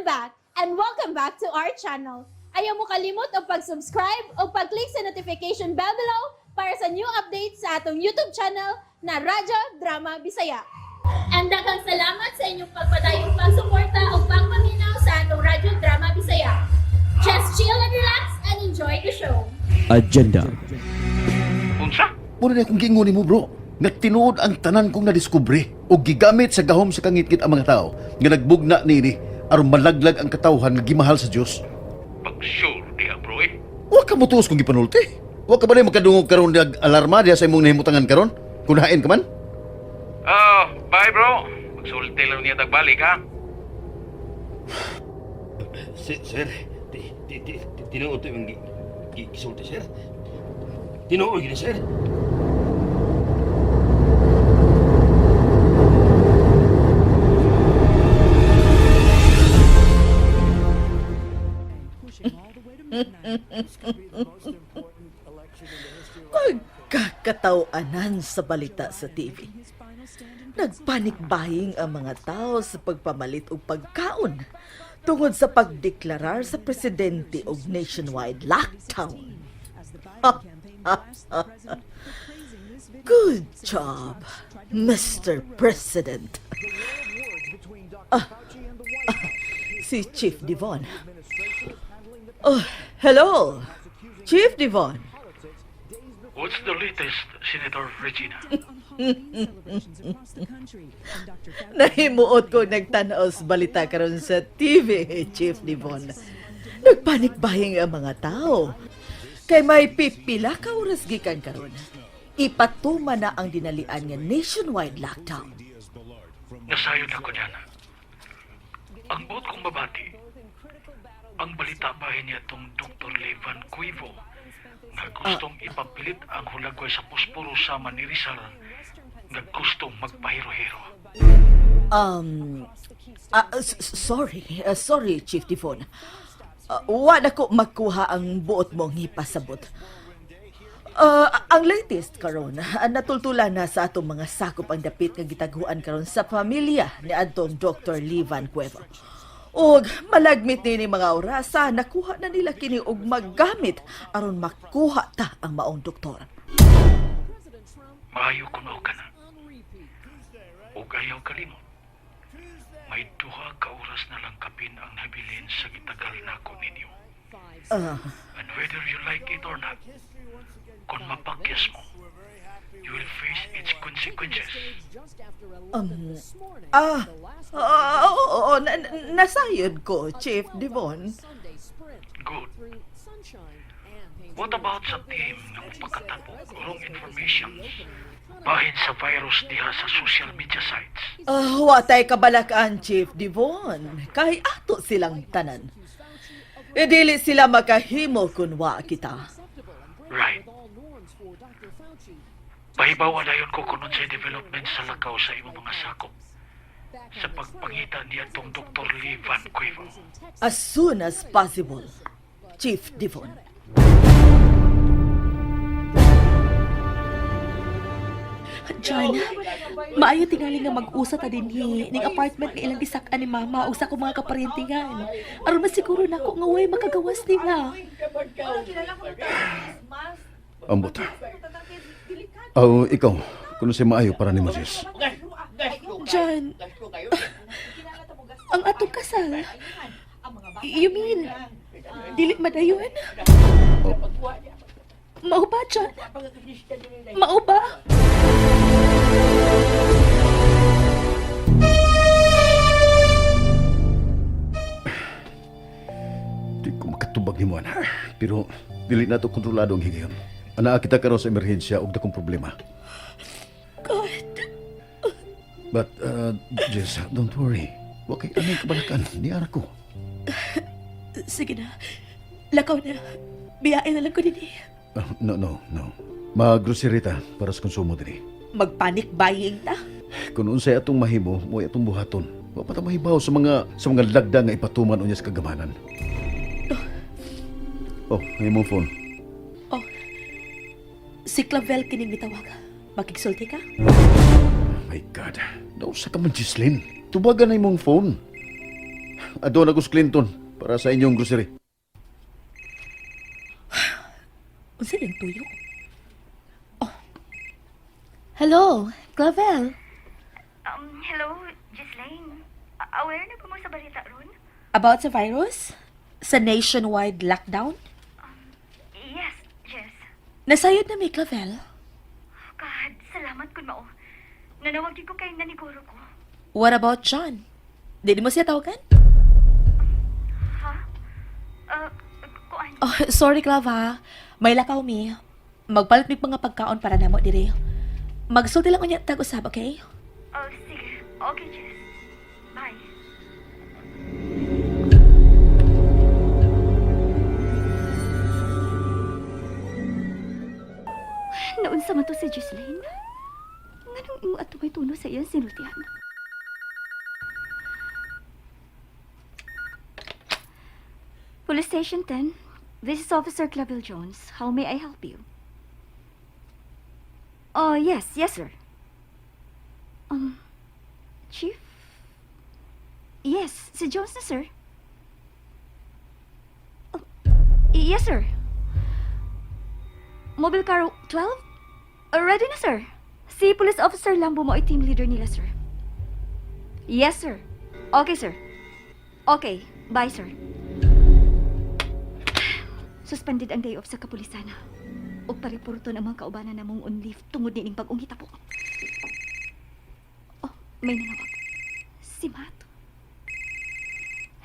back and welcome back to our channel. Ayaw mo kalimot o pag-subscribe o pag-click sa notification bell below para sa new updates sa atong YouTube channel na Radyo Drama Bisaya. And daghang salamat sa inyong pagpadayong pagsuporta o pagpaminaw sa atong Radyo Drama Bisaya. Just chill and relax and enjoy the show. Agenda. Unsa? Muna na akong gingon mo, bro. Nga tinuod ang tanan kong nadiskubre o gigamit sa gahom sa kangit-kit ang mga tao nga nagbugna nini aron malaglag ang katawhan nga gimahal sa Dios. Pag-sure diha, bro eh. Wa ka motuos kung gipanulti. Wa ka ba na makadungog karon dag alarma diha sa imong nahimutangan karon? Kunain ka man? Bye bro. Magsulti lang niya tagbalik ha. Sir, tinuod ito yung gisulti, sir. Tinuod gini, sir. Pagkakatawanan sa balita sa TV. Nagpanik buying ang mga tao sa pagpamalit o pagkaon tungod sa pagdeklarar sa presidente og nationwide lockdown. Good job, Mr. President. Si Chief Devon. Hello, Chief Devon. What's the latest, Senator Regina? Nahimuot ko nagtanaw sa balita karon sa TV, Chief Devon. Nagpanik buying ang mga tao. Kay may pipila ka oras gikan karon. Ipatuma na ang dinalian nga nationwide lockdown. Nasayod ako niyan. Ang buot kong babati, ang balita bahin niya tong Dr. Levan Cuivo nga gustong ipapilit ang hulagway sa posporo sa Rizal nga gustong magpahiro-hiro. Sorry, Chief Devon. Wala ko makuha ang buot mong hipasabot. Ang latest karon, natultulan na sa atong mga sakop ang dapit nga gitaguan karon sa pamilya ni adtong Dr. Levan Cuevo. Og malagmit ni mga orasa, nakuha na nila kini og maggamit aron makuha ta ang maong doktor. Maayo kuno ka na. Ug ayaw kalimot. May duha ka oras na lang kapin ang nabilin sa gitagal nako ninyo. And whether you like it or not, kung mapakyas mo, you will face its consequences. Nasayod ko, Chief Devon. Good. What about sa team ng pagkatapok wrong information bahin sa virus diha sa social media sites? Watay kabalakan, Chief Devon. Kay ato silang tanan. Dili sila makahimo kung wa kita. Right. Pahibawa na yun ko kunon sa development sa lakaw sa imong mga sakop sa pagpangita niya tong Dr. Levan Cuevo. As soon as possible, Chief Devon. John, maayo tingali nga mag-usa ta dinhi ning apartment nga ilang gisak-an ni mama ug sa ko mga kaparentingan. Aron masiguro nako nga way makagawas nila. Ambot. Ikaw, kuno si maayo para ni Moses. John, ang atong kasal. You mean, dili madayon? Mao ba, John? Mao ba? Di ko makatubag ni mo, ana. Pero dili na ito kontrolado ang higayon. Anaa kita karon sa emerhensya o dakong problema. God. But, Jess, don't worry. Huwag kay anong kabalakan. Niara ko. Sige na. Lakaw na. Biyain na lang ko din. No. Mag-grocery ta para sa konsumo din. Magpanic buying ta. Kung unsay atong mahimo, mo atong buhaton. Wa pa ta mahibaw sa mga lagda nga ipatuman unya sa kagamanan. Ay mo phone. Si Clavel kining mitawag. Makigsulti ka? My God. Nausa ka man, Gislin. Tubagan na imong phone. adto na ko sa Clinton para sa inyong grocery. Unsa din tuyo? Oh. Hello, Clavel. Hello, Gislaine. Aware na ba mo sa balita ron? About sa virus? Sa nationwide lockdown? Yes, yes. Nasayod na may Clavel. God, salamat kun mao. Nanawagin ko kay naniguro ko. What about John? Di mo siya tawagan? Ha? Kuan. Oh, sorry, Clava. May lakaw mi. Magpalit mi mga pagkaon para namo diri. Magsulti lang unya tag-usab, okay? Sige. Okay, Jess. Bye. Naunsa man to si Gislaine? Nganong imo ato may tuno sa iyang sinultihan? Police Station 10. This is Officer Clavel Jones. How may I help you? Oh, yes, sir. Chief? Yes, si Jones na, sir. Yes, sir. Mobile car 12? Ready na, sir. Si Police Officer Lambo mo ay team leader nila, sir. Yes, sir. Okay, sir. Okay, bye, sir. Suspended ang day off sa kapulisana. O pariporto ng mga kaubanan na mong on leave tungod din pag-ungita po. Oh, may nanawag. Si Matt.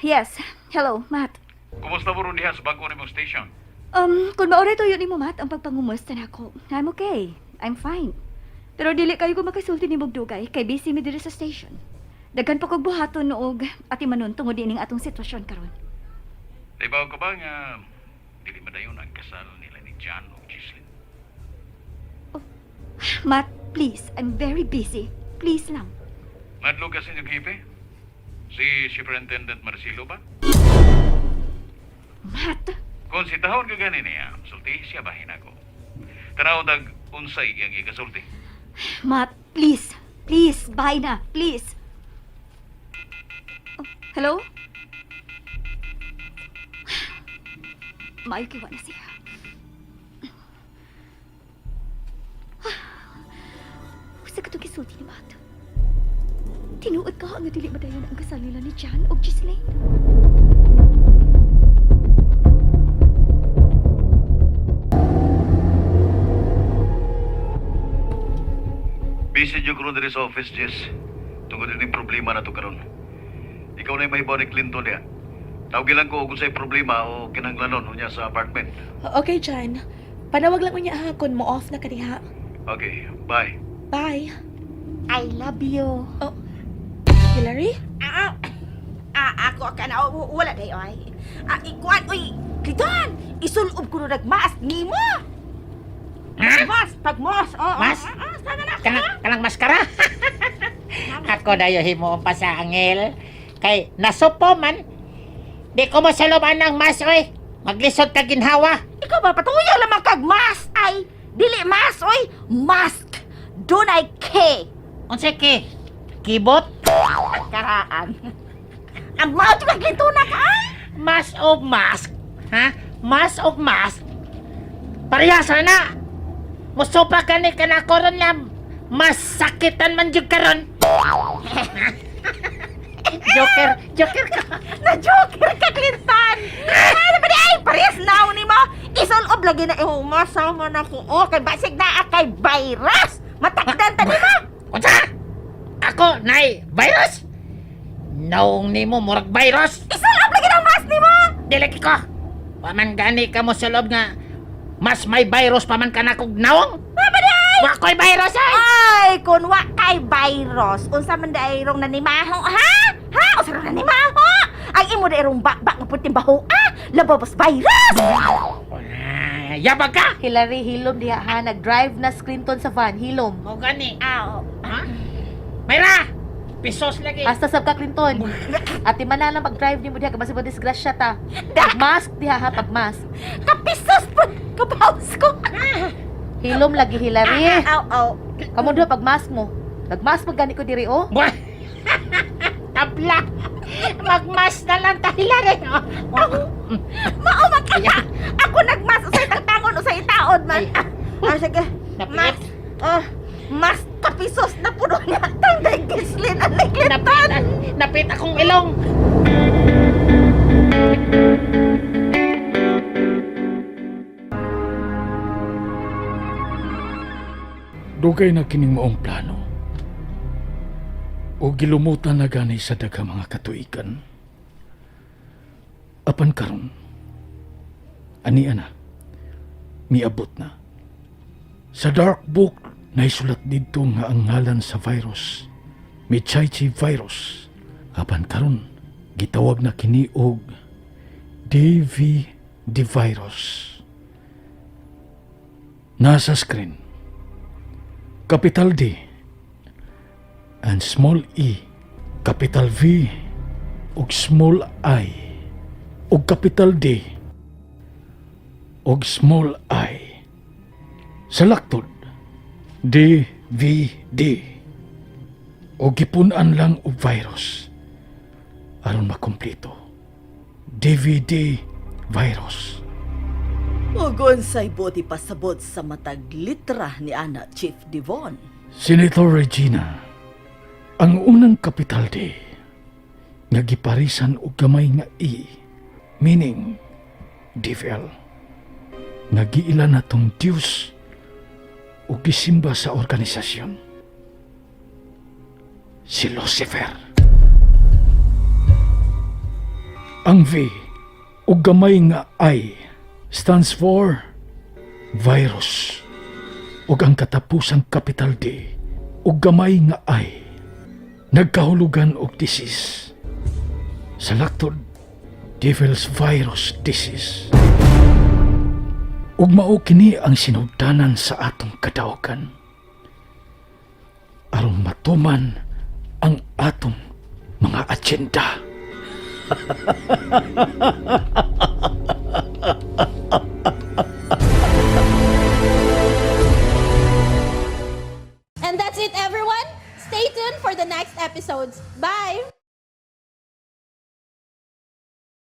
Yes, hello, Matt. Kumusta mo ron diha sa bago nimong station? Kung maoray to yun mo, Matt, ang pagpangumusta na ako. I'm okay. I'm fine. Pero dili kayo ko makasulti ni Mugdugay kay busy mi diri sa station. Daghan pa kog buhaton noog ati manon tungod din atong sitwasyon karon. Naibaw ka ba nga dili madayon ang kasal nila ni John o Gislaine? Matt, please, I'm very busy. Please lang. Madlo ka sa inyong hipe? Si Superintendent Marcelo ba? Matt, Kung si tahon ka gani niya, sulti siya bahin ako. Tanaw dag unsay ang ikasulti. Matt, please. Please, bye na. Please. Oh, hello? Maayo kiwa na siya. Usa ka itong kisulti ni Matt. Tinuod ka nga dili madayon ang kasal nila ni John o Gislaine. Busy jud karon diri sa office, Jess. Tungod din problema na to karon. Ikaw na yung mahibaw ni Clinton niya. Tawagin lang ko kung sa'y problema o kinanglanon niya sa apartment. Okay, John. Panawag lang unya ha kung mo off na kaniha. Okay, bye. Bye. I love you. Oh, Hillary? Ako ka na, wala dayo ay. Ikuan, uy, Clinton, isulob ko na nagmaas, ni mo. Mas, pagmos, Mas? Kanang maskara? Ako na yung himuon pa sa angel. Kay nasupo man. Di ko masaloban ng mas, oy. Maglisod ka ginhawa. Ikaw ba, patuyo lamang kag mas, ay, dili mas, oy, mask, dunay K. Unsay ki? Kibot? Karaan. Ang mouth maglito na ka, Mas of mask? Ha? Mas of mask? Parehas na. Musupa ka ni kanakaroon niya. Mas sakitan man jud karon. Joker ka. na-joker ka, Clinton. Ano ba di ay, parehas now ni mo. Isulob lagi na ihumasama na ko, kay basig na kay virus. Matakdan ta ni mo. Unsa? Ako, nay, virus? Naong ni mo, murag virus. Isulob lagi ng mas ni mo. Dilaki ko. Paman gani ka mo sa loob nga mas may virus paman ka na kog naong. Ano ba di ay? Wa ko'y virus ay. Ay, kung wa kay virus, unsa man dayrong nanimaho, ha? Ha? Unsa man nanimaho? Ang imo dayrong bakbak nga puting baho, lababas virus! Yabag ka. Hillary, hilom diha ha. Nag-drive na Clinton sa van. Hilom. Mo gani. Aw. Ha? Mayra! Pisos lagi. Hasta sab ka, Clinton. Ati man na lang pag-drive ni mo diha. Kabasi mo disgrasya ta. Pag-mask diha ha, pag-mask. Kapisos po, kapaus ko. Hilom lagi, Hillary. Aw. Kamu diha pag-mask mo. Nag-mask mo gani ko diri, oh. Tabla. Magmas Mas na lang tahilarin. Maumak ka! Ako nagmas usay tangon usay taod man. Sige. Mas Napit. mas kapisos na puno niya tanday gislin ang Napit. Napit akong ilong. Dugay na kining maong plano. O gilumutan na gani sa daghang mga katuigan. Apan karon, ani ana, miabot na. Sa dark book, naisulat dito nga ang ngalan sa virus, Michaichi virus. Apan karon, gitawag na kini og DVD virus. Nasa screen, capital D and small e, capital V ug small I, ug capital D ug small I. Sa laktod, DVD o gipunan lang og virus aron makumpleto. DVD virus. Ugon say buti pasabot sa matag litra ni ana Chief Devon. Senator Regina, ang unang capital D nga giparisan og gamay nga E, meaning devil, nga giila na tong Diyos o gisimba sa organisasyon. Si Lucifer. Ang V o gamay nga I stands for virus. Ug ang katapusang capital D o gamay nga I nagkahulugan og disease. Sa laktod, devil's virus disease. Ug mao kini ang sinugdanan sa atong kadaugan aron matuman ang atong mga agenda. And that's it, everyone. Stay tuned for the next episodes. Bye!